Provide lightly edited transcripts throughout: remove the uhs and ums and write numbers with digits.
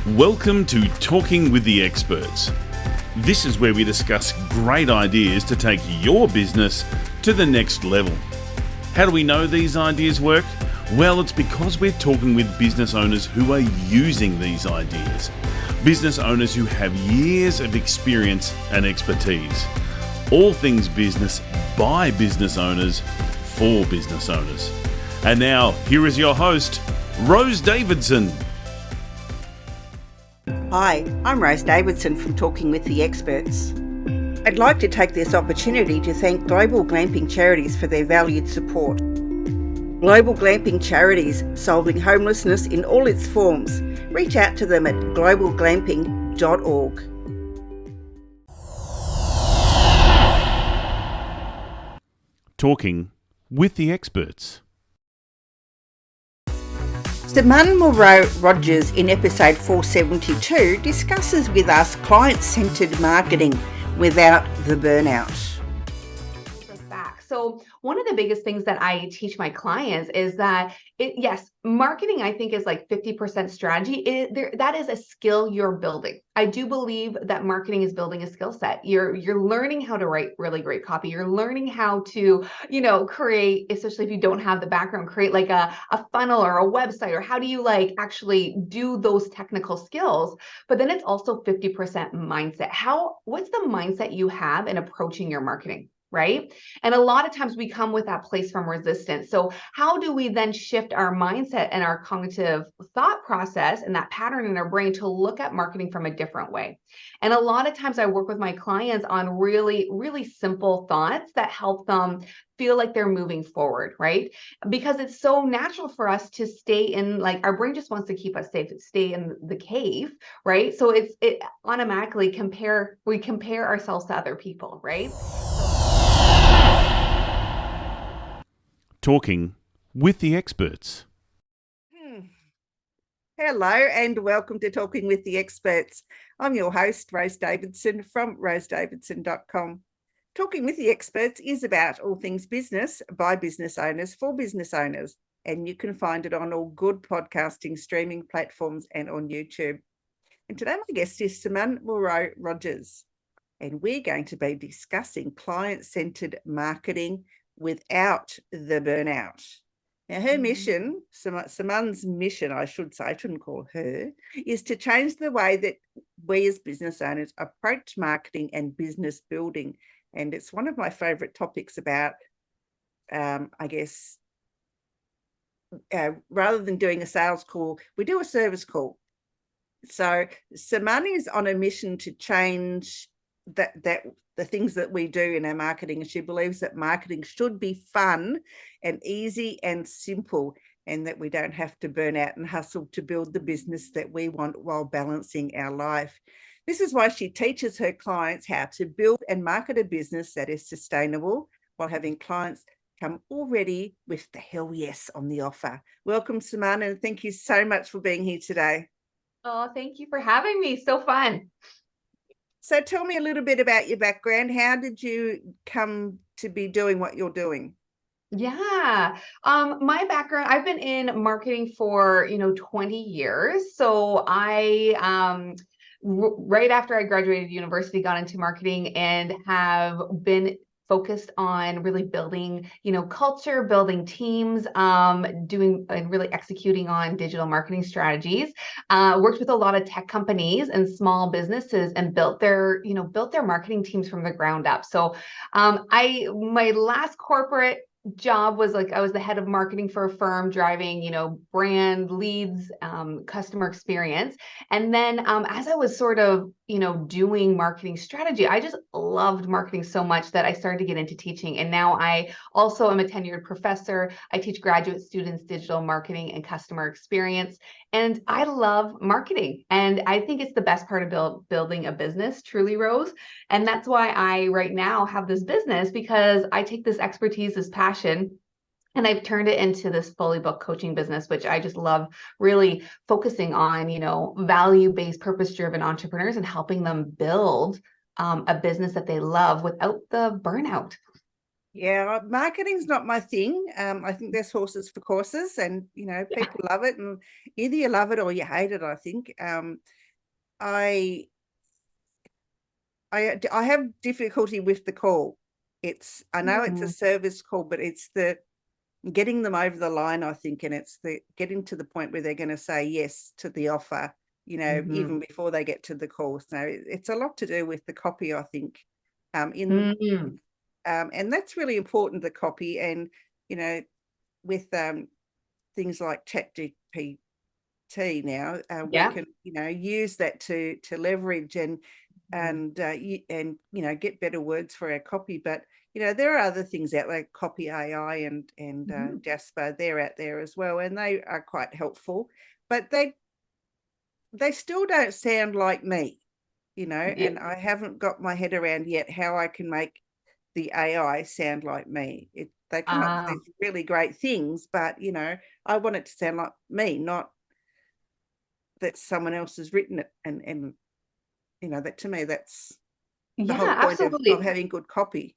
Welcome to Talking with the Experts. This is where we discuss great ideas to take your business to the next level. How do we know these ideas work? Well, it's because we're talking with business owners who are using these ideas. Business owners who have years of experience and expertise. All things business by business owners for business owners. And now, here is your host, Rose Davidson. Hi, I'm Rose Davidson from Talking with the Experts. I'd like to take this opportunity to thank Global Glamping Charities for their valued support. Global Glamping Charities, solving homelessness in all its forms. Reach out to them at globalglamping.org. Talking with the Experts. Simone Moreau Rogers in episode 472 discusses with us client-centered marketing without the burnout. So one of the biggest things that I teach my clients is that marketing, I think, is like 50% strategy. That is a skill you're building. I do believe that marketing is building a skill set. You're learning how to write really great copy. You're learning how to, create, especially if you don't have the background, create like a funnel or a website, or how do you actually do those technical skills? But then it's also 50% mindset. What's the mindset you have in approaching your marketing? Right? And a lot of times we come with that place from resistance. So how do we then shift our mindset and our cognitive thought process and that pattern in our brain to look at marketing from a different way? And a lot of times I work with my clients on really, really simple thoughts that help them feel like they're moving forward, right? Because it's so natural for us to stay in, our brain just wants to keep us safe, stay in the cave, right? So it automatically we compare ourselves to other people, right? Talking with the Experts. Hello and welcome to Talking with the Experts. I'm your host, Rose Davidson from rosedavidson.com. Talking with the Experts is about all things business by business owners for business owners, and you can find it on all good podcasting streaming platforms and on YouTube. And today my guest is Simone Moreau Rogers, and we're going to be discussing client-centered marketing without the burnout. Now, her mission, Simone's mission, I should say, I shouldn't call her, is to change the way that we as business owners approach marketing and business building. And it's one of my favourite topics about, rather than doing a sales call, we do a service call. So Simone is on a mission to change that the things that we do in our marketing, and she believes that marketing should be fun and easy and simple, and that we don't have to burn out and hustle to build the business that we want while balancing our life. This is why she teaches her clients how to build and market a business that is sustainable while having clients come already with the hell yes on the offer. Welcome, Simone, and thank you so much for being here today. Oh, thank you for having me. So fun. So tell me a little bit about your background. How did you come to be doing what you're doing? Yeah. My background, I've been in marketing for, 20 years. So I, right after I graduated university, got into marketing and have been focused on really building, culture, building teams, doing and really executing on digital marketing strategies. Worked with a lot of tech companies and small businesses and built their marketing teams from the ground up. So my last corporate job was I was the head of marketing for a firm, driving, brand leads, customer experience. And then as I was sort of, doing marketing strategy, I just loved marketing so much that I started to get into teaching. And now I also am a tenured professor. I teach graduate students digital marketing and customer experience. And I love marketing. And I think it's the best part of building a business, truly, Rose. And that's why I right now have this business, because I take this expertise, this passion, and I've turned it into this fully booked coaching business, which I just love, really focusing on, value-based, purpose-driven entrepreneurs and helping them build a business that they love without the burnout. Yeah, marketing's not my thing. I think there's horses for courses, and people love it, and either you love it or you hate it. I think. I I have difficulty with the call. I know it's a Mm, service call, but it's the getting them over the line, I think, and it's the getting to the point where they're going to say yes to the offer, even mhm, before they get to the call. So it's a lot to do with the copy, I think. In mm. And that's really important, the copy, and with things like ChatGPT now, we Yeah. can use that to leverage and Mhm. get better words for our copy. But there are other things out there, Copy AI and Mhm. Jasper. They're out there as well, and they are quite helpful. But they still don't sound like me, Yeah. and I haven't got my head around yet how I can make the AI sound like me. They come up with Ah. these really great things, but I want it to sound like me, not that someone else has written it. And that, to me, that's the Yeah, whole point of absolutely. having good copy.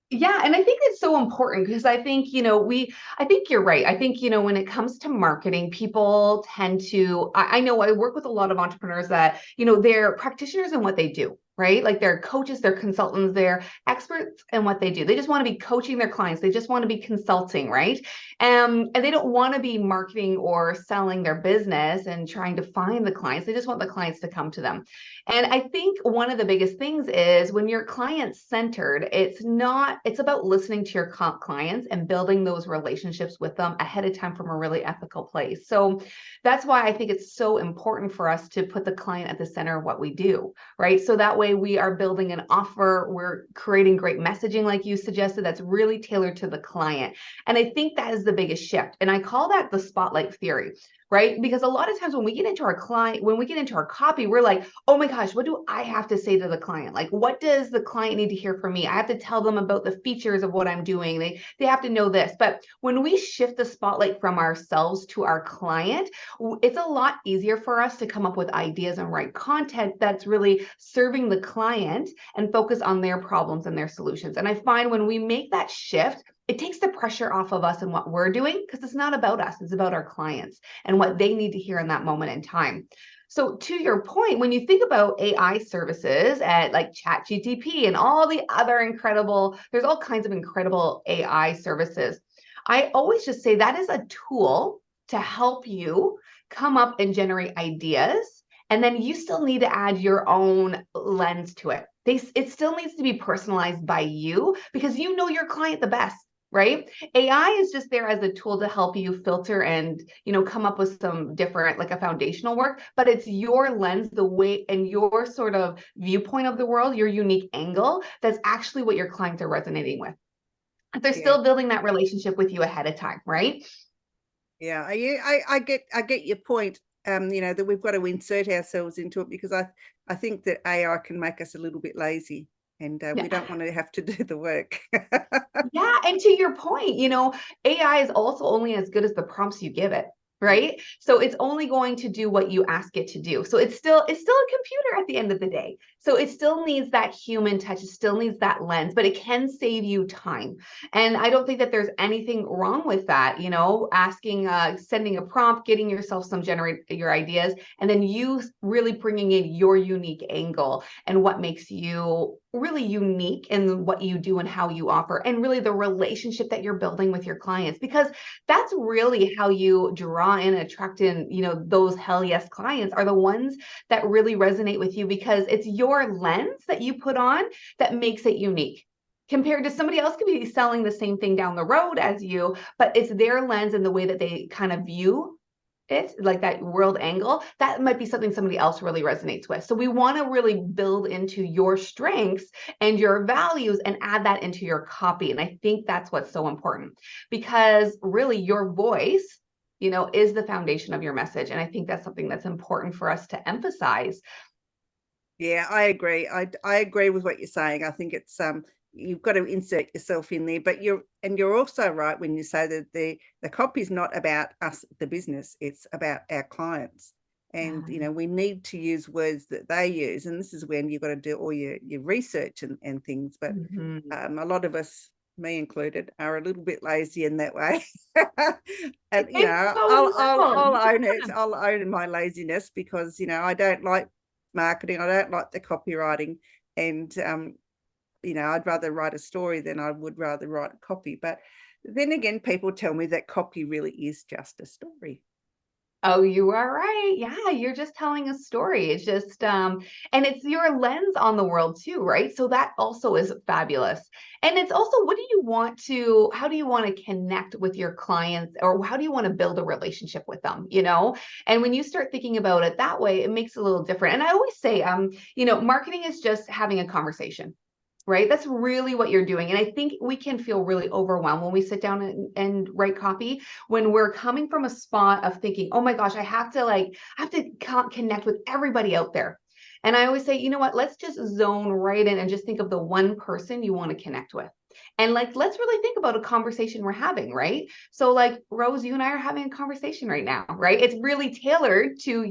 Yeah, and I think it's so important because I think, I think you're right. I think, when it comes to marketing, people tend to, I know I work with a lot of entrepreneurs that, they're practitioners in what they do, right? Like they're coaches, they're consultants, they're experts in what they do. They just want to be coaching their clients. They just want to be consulting, right? And they don't want to be marketing or selling their business and trying to find the clients. They just want the clients to come to them. And I think one of the biggest things is when you're client centered, it's about listening to your clients and building those relationships with them ahead of time from a really ethical place. So that's why I think it's so important for us to put the client at the center of what we do, right? So that way we are building an offer, we're creating great messaging, like you suggested, that's really tailored to the client. And I think that is the biggest shift. And I call that the spotlight theory, right? Because a lot of times when we get into our client, when we get into our copy, we're like, oh my gosh, what do I have to say to the client? Like, what does the client need to hear from me? I have to tell them about the features of what I'm doing. They have to know this. But when we shift the spotlight from ourselves to our client, it's a lot easier for us to come up with ideas and write content that's really serving the client and focus on their problems and their solutions. And I find when we make that shift, it takes the pressure off of us and what we're doing because it's not about us, it's about our clients and what they need to hear in that moment in time. So to your point, when you think about AI services at like ChatGPT and all the other incredible, there's all kinds of incredible AI services. I always just say that is a tool to help you come up and generate ideas. And then you still need to add your own lens to it. It still needs to be personalized by you because you know your client the best, right? AI is just there as a tool to help you filter and, come up with some different, like a foundational work, but it's your lens, the way and your sort of viewpoint of the world, your unique angle, that's actually what your clients are resonating with. They're Yeah, still building that relationship with you ahead of time, right? yeah. I get your point. That we've got to insert ourselves into it, because I think that AI can make us a little bit lazy, and we Yeah. don't want to have to do the work. Yeah, and to your point, AI is also only as good as the prompts you give it, Mm. right? So it's only going to do what you ask it to do. So it's still a computer at the end of the day. So it still needs that human touch, it still needs that lens, but it can save you time. And I don't think that there's anything wrong with that, asking sending a prompt, getting yourself some generate your ideas, and then you really bringing in your unique angle and what makes you really unique in what you do and how you offer, and really the relationship that you're building with your clients, because that's really how you draw in, attract in, those hell yes clients are the ones that really resonate with you, because it's your lens that you put on that makes it unique compared to somebody else could be selling the same thing down the road as you, but it's their lens and the way that they kind of view it, like that world angle, that might be something somebody else really resonates with. So we want to really build into your strengths and your values and add that into your copy. And I think that's what's so important, because really your voice, is the foundation of your message. And I think that's something that's important for us to emphasize. Yeah, I agree. I agree with what you're saying. I think it's you've got to insert yourself in there, but you're also right when you say that the copy is not about us, the business. It's about our clients, and Yeah. we need to use words that they use. And this is when you've got to do all your research and things. But Mhm. a lot of us me included, are a little bit lazy in that way. And It's so I'll normal. own it. I'll own my laziness because I don't like marketing. I don't like the copywriting, and I'd rather write a story than I would rather write a copy. But then again, people tell me that copy really is just a story. Oh, you are right. Yeah, you're just telling a story. It's just and it's your lens on the world too, right? So that also is fabulous. And it's also how do you want to connect with your clients, or how do you want to build a relationship with them, And when you start thinking about it that way, it makes it a little different. And I always say marketing is just having a conversation. Right? That's really what you're doing. And I think we can feel really overwhelmed when we sit down and write copy, when we're coming from a spot of thinking, oh my gosh, I have to connect with everybody out there. And I always say, you know what, let's just zone right in and just think of the one person you want to connect with. And let's really think about a conversation we're having, right? So Rose, you and I are having a conversation right now, right? It's really tailored to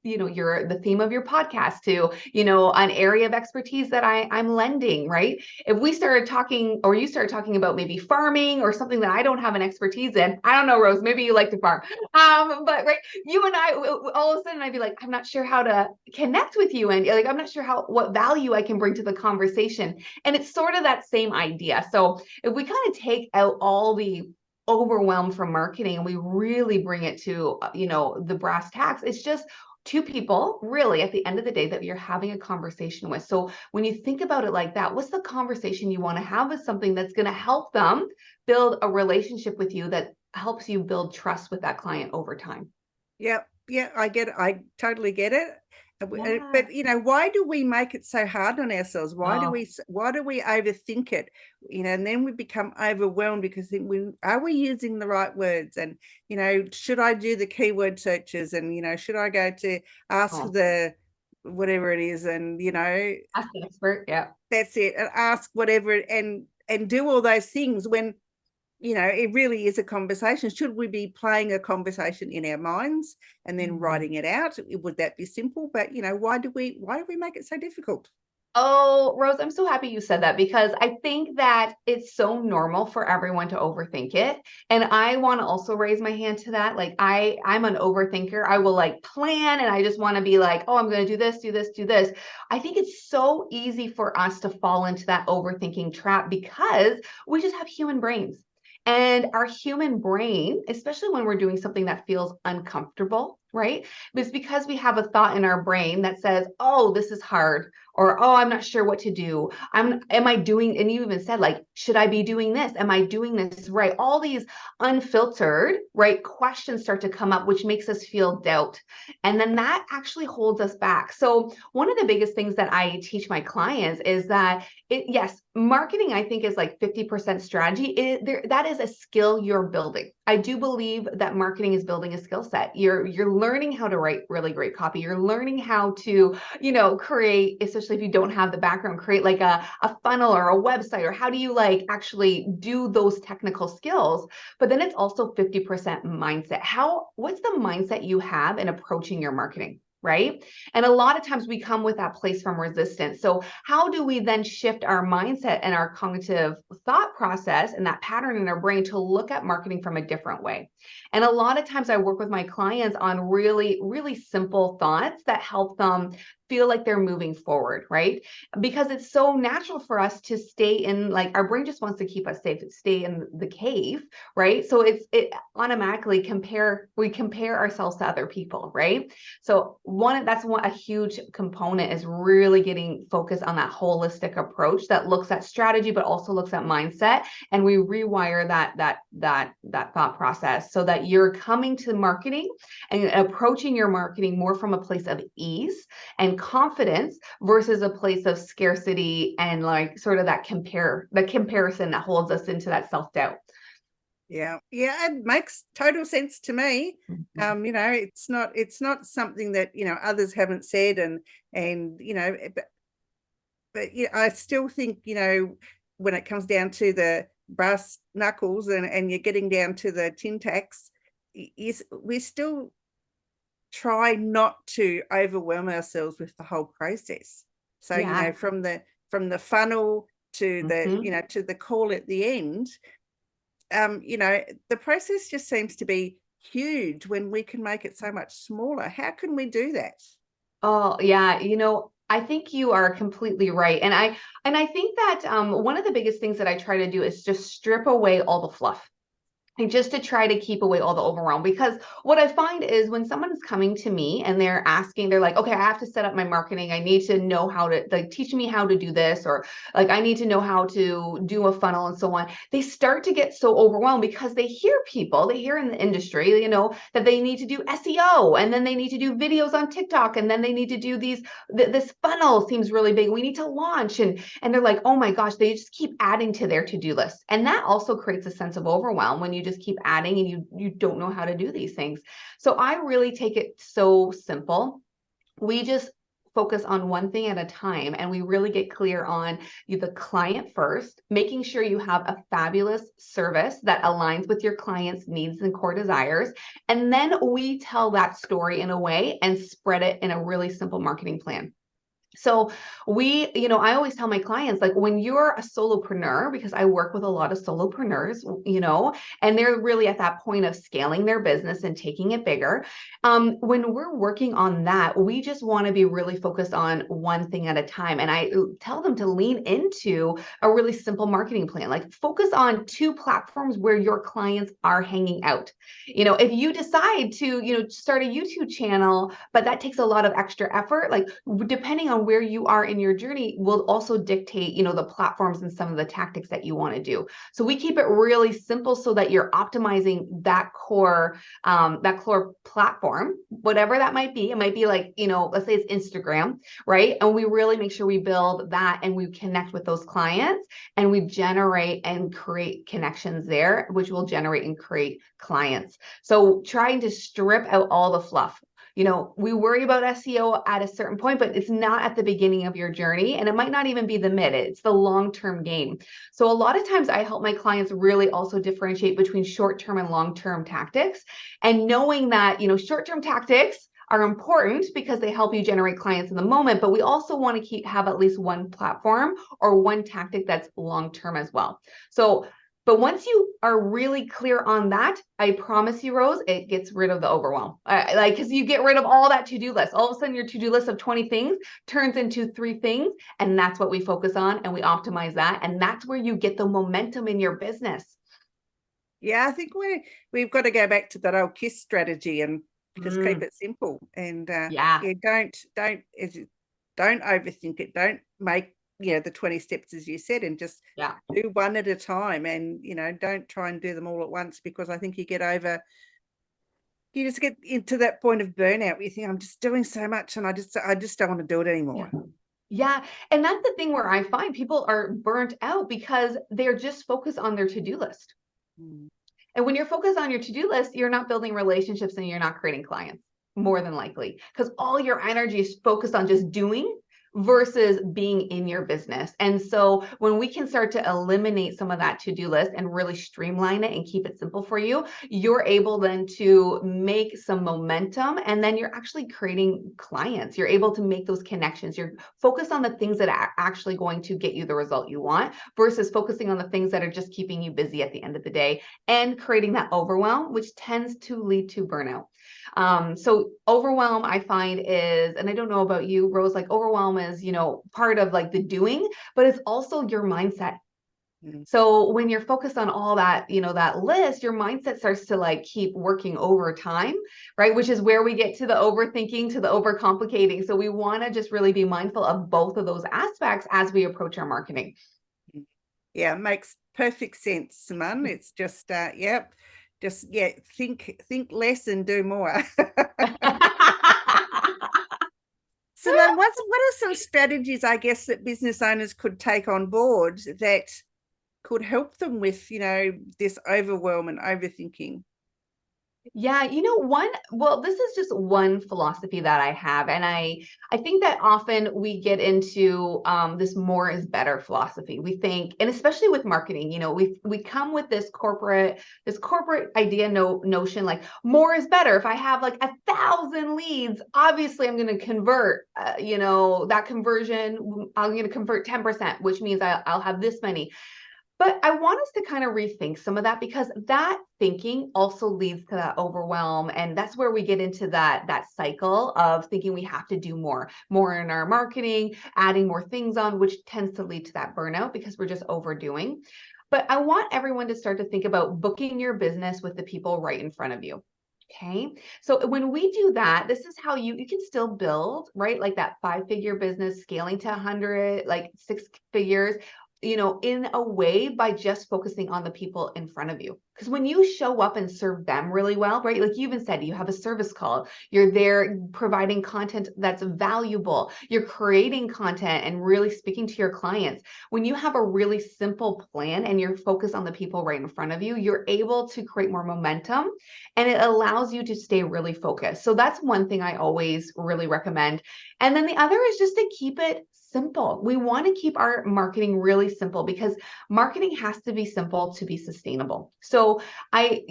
the theme of your podcast, to, an area of expertise that I'm lending, right? If we started talking, or you started talking about maybe farming or something that I don't have an expertise in, I don't know, Rose, maybe you like to farm. But right, you and I, all of a sudden I'd be like, I'm not sure how to connect with you. And I'm not sure what value I can bring to the conversation. And it's sort of that same idea. So if we kind of take out all the overwhelm from marketing and we really bring it to, the brass tacks, it's just two people really at the end of the day that you're having a conversation with. So when you think about it like that, what's the conversation you want to have with something that's going to help them build a relationship with you that helps you build trust with that client over time? Yeah, I get it. I totally get it. Yeah. But why do we make it so hard on ourselves? Why do Oh. we overthink it? And then we become overwhelmed because are we using the right words? And should I do the keyword searches? And should I go to ask the whatever it is? And Ask the expert. Yeah. that's it. And ask whatever and do all those things when it really is a conversation. Should we be playing a conversation in our minds and then writing it out? Would that be simple? But why do we make it so difficult? Oh, Rose, I'm so happy you said that, because I think that it's so normal for everyone to overthink it. And I want to also raise my hand to that. I'm an overthinker. I will plan, and I just want to be like, oh, I'm going to do this, do this, do this. I think it's so easy for us to fall into that overthinking trap because we just have human brains. And our human brain, especially when we're doing something that feels uncomfortable, right? It's because we have a thought in our brain that says, oh, this is hard, or, oh, I'm not sure what to do. Am I doing, and you even said, should I be doing this? Am I doing this right? All these unfiltered, right, questions start to come up, which makes us feel doubt. And then that actually holds us back. So one of the biggest things that I teach my clients is that yes, marketing, I think, is 50% strategy. That is a skill you're building. I do believe that marketing is building a skill set. You're learning how to write really great copy. You're learning how to, create, especially if you don't have the background, create a funnel or a website, or how do you actually do those technical skills. But then it's also 50% mindset. What's the mindset you have in approaching your marketing? Right? And a lot of times we come with that place from resistance. So how do we then shift our mindset and our cognitive thought process and that pattern in our brain to look at marketing from a different way? And a lot of times I work with my clients on really, really simple thoughts that help them feel like they're moving forward, right? Because it's so natural for us to stay in, our brain just wants to keep us safe, stay in the cave, right? So it automatically we compare ourselves to other people, right? So a huge component is really getting focused on that holistic approach that looks at strategy, but also looks at mindset. And we rewire that thought process so that you're coming to marketing and approaching your marketing more from a place of ease and confidence versus a place of scarcity and sort of that comparison that holds us into that self-doubt. Yeah, it makes total sense to me. It's not something that others haven't said, and but I still think when it comes down to the brass knuckles and you're getting down to the tin tacks, we still try not to overwhelm ourselves with the whole process. So Yeah. from the funnel to the, to the call at the end, the process just seems to be huge when we can make it so much smaller. How can we do that? Oh, yeah. I think you are completely right. And I think that one of the biggest things that I try to do is just strip away all the fluff. And just to try to keep away all the overwhelm, because what I find is when someone is coming to me and they're like, okay, I have to set up my marketing. I need to know how to teach me how to do this, or like, I need to know how to do a funnel and so on. They start to get so overwhelmed because they hear in the industry, that they need to do SEO, and then they need to do videos on TikTok, and then they need to do this funnel seems really big. We need to launch. And they're like, oh my gosh, they just keep adding to their to-do list. And that also creates a sense of overwhelm when you just keep adding and you don't know how to do these things. So I really take it so simple. We just focus on one thing at a time, and we really get clear on the client first, making sure you have a fabulous service that aligns with your client's needs and core desires. And then we tell that story in a way and spread it in a really simple marketing plan. So I always tell my clients, like, when you're a solopreneur, because I work with a lot of solopreneurs, and they're really at that point of scaling their business and taking it bigger. When we're working on that, we just want to be really focused on one thing at a time. And I tell them to lean into a really simple marketing plan, like focus on 2 platforms where your clients are hanging out. If you decide to, start a YouTube channel, but that takes a lot of extra effort, like depending on where you are in your journey will also dictate, the platforms and some of the tactics that you want to do. So we keep it really simple so that you're optimizing that core platform, whatever that might be. It might be like, let's say it's Instagram, right? And we really make sure we build that and we connect with those clients and we generate and create connections there, which will generate and create clients. So trying to strip out all the fluff. We worry about SEO at a certain point, but it's not at the beginning of your journey. And it might not even be the mid, it's the long-term game. So a lot of times I help my clients really also differentiate between short-term and long-term tactics. And knowing that, short-term tactics are important because they help you generate clients in the moment, but we also want to have at least one platform or one tactic that's long-term as well. But once you are really clear on that, I promise you, Rose, it gets rid of the overwhelm. Because you get rid of all that to-do list. All of a sudden, your to-do list of 20 things turns into 3 things. And that's what we focus on. And we optimize that. And that's where you get the momentum in your business. Yeah, I think we've got to go back to that old KISS strategy and just keep it simple. And don't overthink it. Don't make the 20 steps, as you said, and just do one at a time, and don't try and do them all at once, because I think you just get into that point of burnout where you think, I'm just doing so much and I just don't want to do it anymore. Yeah. And that's the thing where I find people are burnt out because they're just focused on their to-do list. And when you're focused on your to-do list, you're not building relationships and you're not creating clients, more than likely, because all your energy is focused on just doing versus being in your business. And so when we can start to eliminate some of that to-do list and really streamline it and keep it simple for you, you're able then to make some momentum, and then you're actually creating clients. You're able to make those connections. You're focused on the things that are actually going to get you the result you want versus focusing on the things that are just keeping you busy at the end of the day and creating that overwhelm, which tends to lead to burnout. So overwhelm, I find, is, and I don't know about you, Rose, like overwhelm is, part of like the doing, but it's also your mindset. So when you're focused on all that, that list, your mindset starts to like keep working over time, right? Which is where we get to the overthinking, to the overcomplicating. So we want to just really be mindful of both of those aspects as we approach our marketing. Yeah, it makes perfect sense, Simone. It's just, think less and do more. Simone, what are some strategies, I guess, that business owners could take on board that could help them with, this overwhelm and overthinking? Yeah, this is just one philosophy that I have. And I think that often we get into this more is better philosophy. We think, and especially with marketing, we come with this corporate idea notion like more is better. If I have like 1,000 leads, obviously I'm going to convert, that conversion, I'm going to convert 10%, which means I'll have this many. But I want us to kind of rethink some of that, because that thinking also leads to that overwhelm. And that's where we get into that cycle of thinking we have to do more in our marketing, adding more things on, which tends to lead to that burnout because we're just overdoing. But I want everyone to start to think about booking your business with the people right in front of you. Okay. So when we do that, this is how you can still build, right? Like that 5-figure business scaling to 100, like 6 figures, in a way by just focusing on the people in front of you. Because when you show up and serve them really well, right? Like you even said, you have a service call, you're there providing content that's valuable, you're creating content and really speaking to your clients. When you have a really simple plan and you're focused on the people right in front of you, you're able to create more momentum, and it allows you to stay really focused. So that's one thing I always really recommend. And then the other is just to keep it simple. We want to keep our marketing really simple, because marketing has to be simple to be sustainable. So I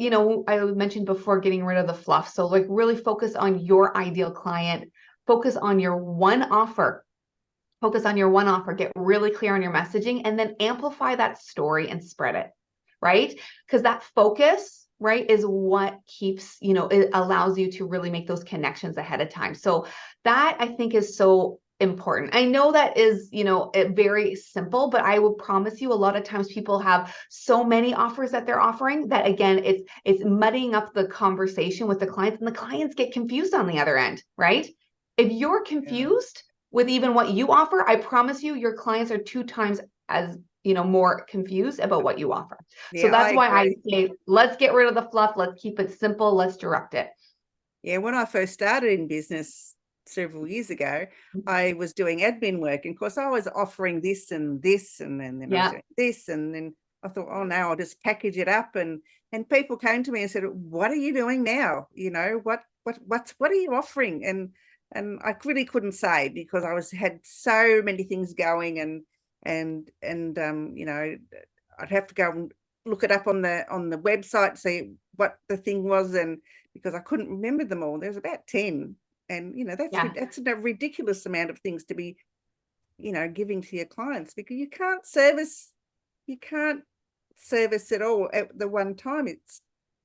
mentioned before getting rid of the fluff. So like really focus on your ideal client, focus on your one offer. Focus on your one offer, get really clear on your messaging, and then amplify that story and spread it, right? Because that focus, right, is what keeps, it allows you to really make those connections ahead of time. So that I think is so important. I know that is, very simple, but I will promise you a lot of times people have so many offers that they're offering that, again, it's muddying up the conversation with the clients, and the clients get confused on the other end, right? If you're Yeah. confused with even what you offer, I promise you your clients are 2 times as more confused about what you offer. So Yeah, I that's why I agree. say, let's get rid of the fluff. Let's keep it simple. Let's direct it. Yeah, when I first started in business several years ago, I was doing admin work. And of course, I was offering this and this, and then I was Yeah. doing this. And then I thought, oh, no, I'll just package it up. And people came to me and said, what are you doing now? What are you offering? And I really couldn't say, because had so many things going, and I'd have to go and look it up on the website, see what the thing was, and because I couldn't remember them all. There's about 10. And Yeah. that's a ridiculous amount of things to be giving to your clients, because you can't service it all at the one time.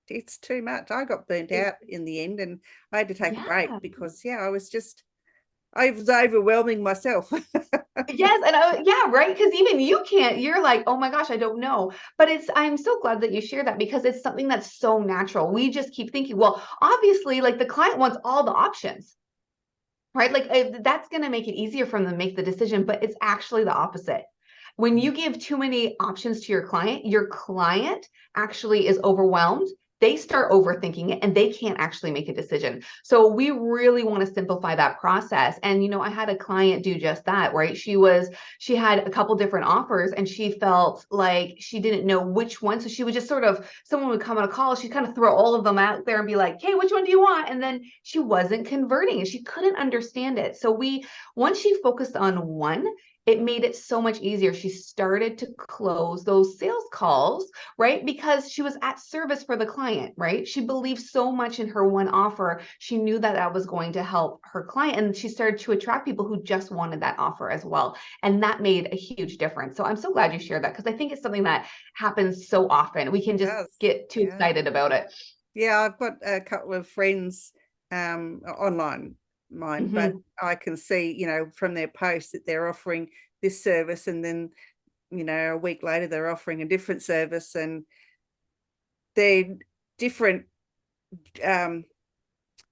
It's too much. I got burnt out in the end, and I had to take a break, Yeah. because I was overwhelming myself. Yes, and yeah, right. Because even you can't, you're like, oh my gosh, I don't know. But I'm so glad that you share that, because it's something that's so natural. We just keep thinking, well, obviously, like the client wants all the options, right? Like that's going to make it easier for them to make the decision, but it's actually the opposite. When you give too many options to your client actually is overwhelmed. They start overthinking it and they can't actually make a decision. So we really want to simplify that process. And I had a client do just that, right? She had a couple different offers and she felt like she didn't know which one. So she would just someone would come on a call, she'd kind of throw all of them out there and be like, hey, which one do you want? And then she wasn't converting and she couldn't understand it. So once she focused on one, it made it so much easier. She started to close those sales calls, right? Because she was at service for the client, right? She believed so much in her one offer. She knew that that was going to help her client. And she started to attract people who just wanted that offer as well. And that made a huge difference. So I'm so glad you shared that, because I think it's something that happens so often. We can It just does. get too Yeah. excited about it. Yeah, I've got a couple of friends online, mine, but Mhm. I can see, from their posts that they're offering this service, and then, a week later they're offering a different service, and they're different um,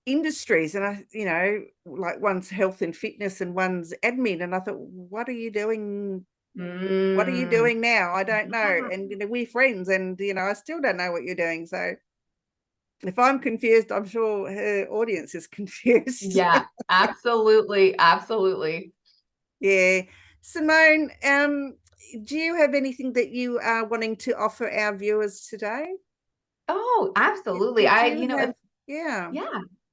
industries. And like one's health and fitness and one's admin. And I thought, what are you doing? What are you Mm. doing now? I don't know. Yeah. And we're friends, and I still don't know what you're doing. So if I'm confused, I'm sure her audience is confused. Yeah, absolutely. Absolutely. Yeah. Simone, do you have anything that you are wanting to offer our viewers today? Oh, absolutely. Did you have? Yeah.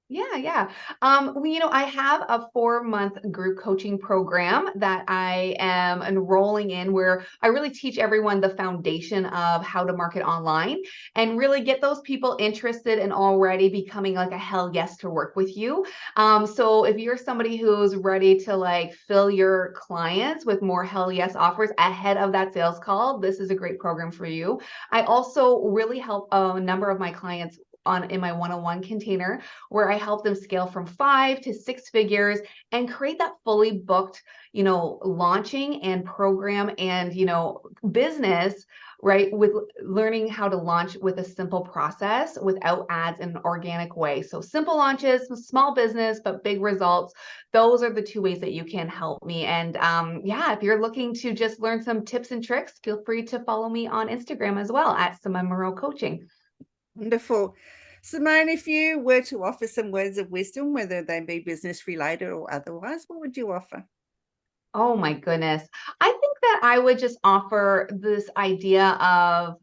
Yeah. Yeah. I have a 4-month group coaching program that I am enrolling in where I really teach everyone the foundation of how to market online and really get those people interested in already becoming like a hell yes to work with you. So if you're somebody who's ready to like fill your clients with more hell yes offers ahead of that sales call, this is a great program for you. I also really help a number of my clients in my one-on-one container where I help them scale from 5 to 6 figures and create that fully booked, launching and program and, business, right? With learning how to launch with a simple process without ads in an organic way. So simple launches, small business, but big results. Those are the 2 ways that you can help me. And if you're looking to just learn some tips and tricks, feel free to follow me on Instagram as well at Simone Moreau Coaching. Wonderful. Simone, if you were to offer some words of wisdom, whether they be business related or otherwise, what would you offer? Oh my goodness. I think that I would just offer this idea of,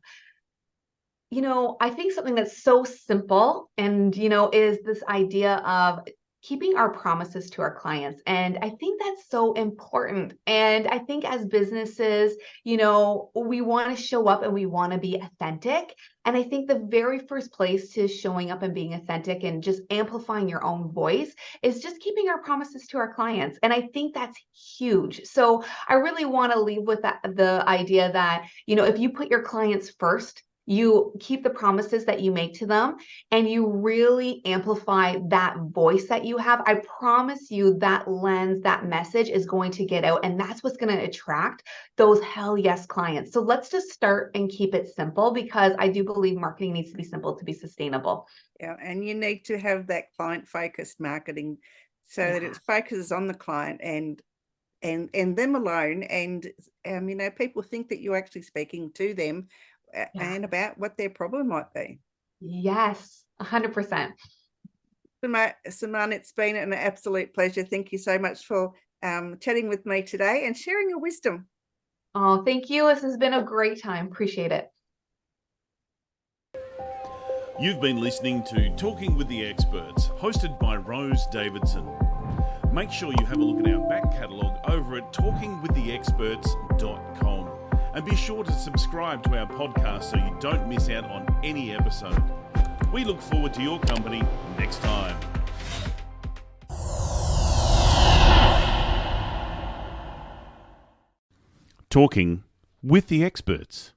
I think something that's so simple and, is this idea of keeping our promises to our clients. And I think that's so important. And I think as businesses, we want to show up and we want to be authentic. And I think the very first place to showing up and being authentic and just amplifying your own voice is just keeping our promises to our clients. And I think that's huge. So I really want to leave with the idea that, if you put your clients first, you keep the promises that you make to them and you really amplify that voice that you have, I promise you that lens, that message is going to get out. And that's what's going to attract those hell yes clients. So let's just start and keep it simple because I do believe marketing needs to be simple to be sustainable. Yeah. And you need to have that client focused marketing so that it focuses on the client and them alone. And, people think that you're actually speaking to them and about what their problem might be. Yes, 100%. Simone, it's been an absolute pleasure. Thank you so much for chatting with me today and sharing your wisdom. Oh, thank you. This has been a great time. Appreciate it. You've been listening to Talking with the Experts, hosted by Rose Davidson. Make sure you have a look at our back catalogue over at talkingwiththeexperts.com. And be sure to subscribe to our podcast so you don't miss out on any episode. We look forward to your company next time. Talking with the Experts.